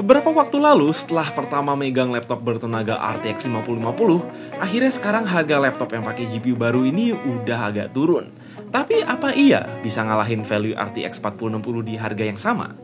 Beberapa waktu lalu, setelah pertama megang laptop bertenaga RTX 5050, akhirnya sekarang harga laptop yang pakai GPU baru ini udah agak turun. Tapi apa iya bisa ngalahin value RTX 4060 di harga yang sama?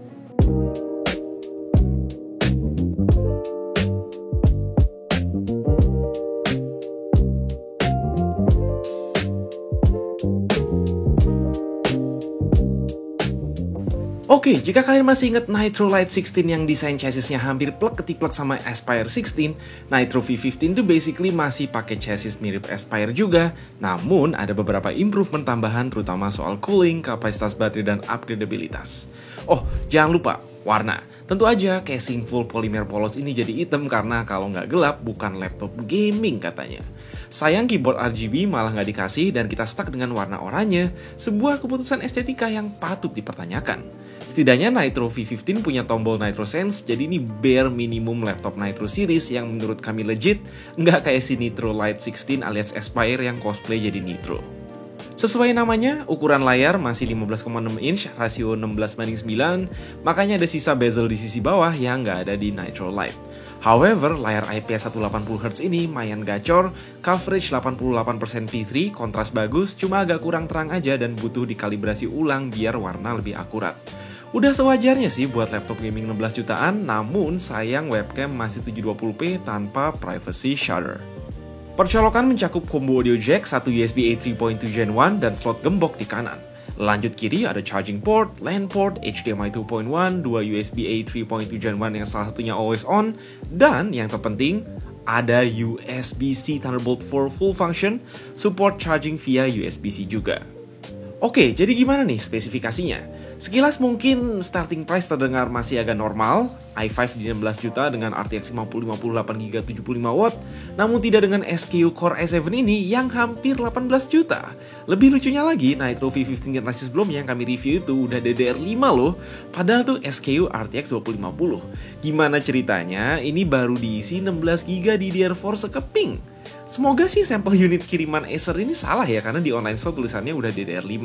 Oke, jika kalian masih ingat Nitro Lite 16 yang desain chassisnya hampir plek-ketiplek sama Aspire 16, Nitro V15 itu basically masih pakai chassis mirip Aspire juga, namun ada beberapa improvement tambahan terutama soal cooling, kapasitas baterai, dan upgradabilitas. Oh, jangan lupa, warna. Tentu aja casing full polymer polos ini jadi hitam karena kalau nggak gelap bukan laptop gaming katanya. Sayang keyboard RGB malah nggak dikasih dan kita stuck dengan warna oranye, sebuah keputusan estetika yang patut dipertanyakan. Setidaknya Nitro V15 punya tombol Nitro Sense, jadi ini bare minimum laptop Nitro series yang menurut kami legit, nggak kayak si Nitro Lite 16 alias Aspire yang cosplay jadi Nitro. Sesuai namanya, ukuran layar masih 15,6 inch, rasio 16:9, makanya ada sisa bezel di sisi bawah yang nggak ada di Nitro Lite. However, layar IPS 180Hz ini mayan gacor, coverage 88% P3, kontras bagus, cuma agak kurang terang aja dan butuh dikalibrasi ulang biar warna lebih akurat. Udah sewajarnya sih buat laptop gaming 16 jutaan, namun sayang webcam masih 720p tanpa privacy shutter. Percolokan mencakup combo audio jack, satu USB A 3.2 Gen 1, dan slot gembok di kanan. Lanjut kiri ada charging port, LAN port, HDMI 2.1, dua USB A 3.2 Gen 1 yang salah satunya always on, dan yang terpenting, ada USB-C Thunderbolt 4 full function, support charging via USB-C juga. Oke, jadi gimana nih spesifikasinya? Sekilas mungkin starting price terdengar masih agak normal, i5 di 16 juta dengan RTX 5050 8GB 75W, namun tidak dengan SKU Core i7 ini yang hampir 18 juta. Lebih lucunya lagi, Nitro V15 generasi sebelumnya yang kami review itu udah DDR5 loh, padahal tuh SKU RTX 2050. Gimana ceritanya? Ini baru diisi 16GB DDR4 sekeping. Semoga sih sampel unit kiriman Acer ini salah ya, karena di online store tulisannya udah DDR5.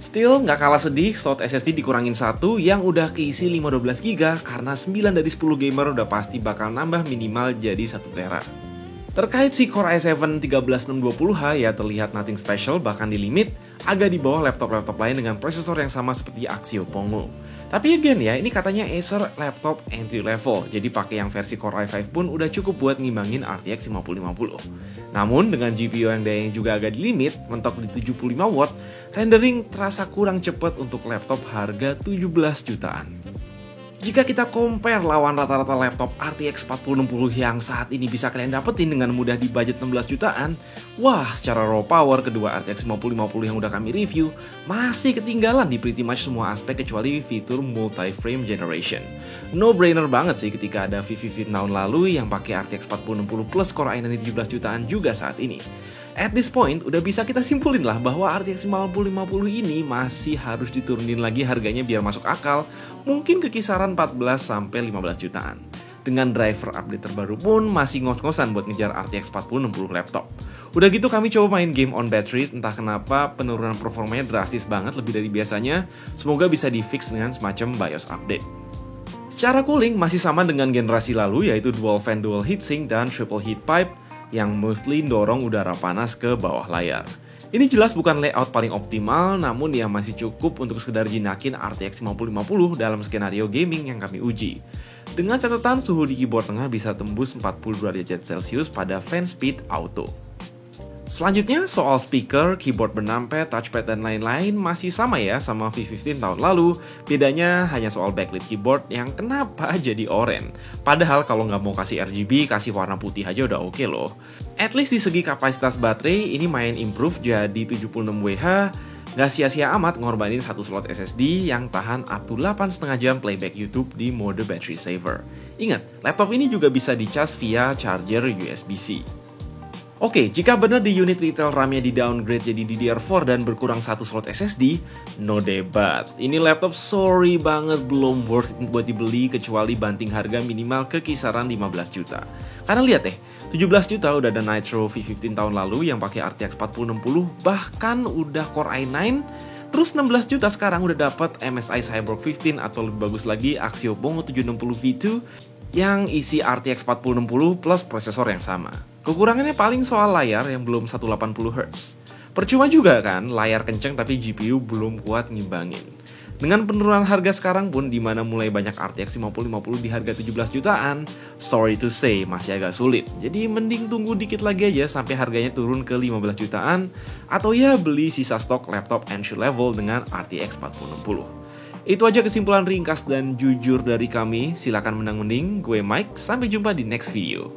Still, nggak kalah sedih, slot SSD dikurangin satu yang udah keisi 512GB karena 9 dari 10 gamer udah pasti bakal nambah minimal jadi 1 tera. Terkait si Core i7 13620H ya terlihat nothing special, bahkan di limit, agak di bawah laptop-laptop lain dengan prosesor yang sama seperti Axio Pongo. Tapi again ya, ini katanya Acer laptop entry level, jadi pakai yang versi Core i5 pun udah cukup buat ngimbangin RTX 5050. Namun dengan GPU yang dayanya juga agak di limit, mentok di 75W, rendering terasa kurang cepet untuk laptop harga 17 jutaan. Jika kita compare lawan rata-rata laptop RTX 4060 yang saat ini bisa kalian dapetin dengan mudah di budget 16 jutaan, wah secara raw power kedua RTX 5050 yang udah kami review masih ketinggalan di pretty much semua aspek kecuali fitur multi-frame generation. No brainer banget sih ketika ada V15 tahun lalu yang pakai RTX 4060 plus Core i9 17 jutaan juga saat ini. At this point, udah bisa kita simpulin lah bahwa RTX 5050 ini masih harus diturunin lagi harganya biar masuk akal, mungkin ke kisaran 14-15 jutaan. Dengan driver update terbaru pun masih ngos-ngosan buat ngejar RTX 4060 laptop. Udah gitu kami coba main game on battery, entah kenapa penurunan performanya drastis banget lebih dari biasanya, semoga bisa di fix dengan semacam BIOS update. Secara cooling masih sama dengan generasi lalu yaitu dual fan dual heatsink dan triple heat pipe, yang mostly dorong udara panas ke bawah layar. Ini jelas bukan layout paling optimal, namun ya masih cukup untuk sekedar jinakin RTX 5050 dalam skenario gaming yang kami uji. Dengan catatan suhu di keyboard tengah bisa tembus 42 derajat Celcius pada fan speed auto. Selanjutnya soal speaker, keyboard bernampet, touchpad dan lain-lain masih sama ya sama V15 tahun lalu. Bedanya hanya soal backlit keyboard yang kenapa jadi oranye. Padahal kalau nggak mau kasih RGB, kasih warna putih aja udah oke loh. At least di segi kapasitas baterai ini main improve jadi 76Wh. Nggak sia-sia amat ngorbanin satu slot SSD yang tahan up to 8,5 jam playback YouTube di mode battery saver. Ingat, laptop ini juga bisa dicas via charger USB-C. Oke, jika benar di unit retail RAM-nya di downgrade jadi DDR4 dan berkurang satu slot SSD, no debat. Ini laptop sorry banget belum worth it buat dibeli kecuali banting harga minimal ke kisaran 15 juta. Karena lihat deh, 17 juta udah ada Nitro V15 tahun lalu yang pakai RTX 4060, bahkan udah Core i9, terus 16 juta sekarang udah dapat MSI Cyborg 15 atau lebih bagus lagi Axio Pongo 760 V2 yang isi RTX 4060 plus prosesor yang sama. Kekurangannya paling soal layar yang belum 180Hz. Percuma juga kan, layar kenceng tapi GPU belum kuat ngimbangin. Dengan penurunan harga sekarang pun, di mana mulai banyak RTX 5050 di harga 17 jutaan, sorry to say, masih agak sulit. Jadi mending tunggu dikit lagi aja sampai harganya turun ke 15 jutaan, atau ya beli sisa stok laptop entry level dengan RTX 4060. Itu aja kesimpulan ringkas dan jujur dari kami. Silakan menang mending. Gue Mike, sampai jumpa di next video.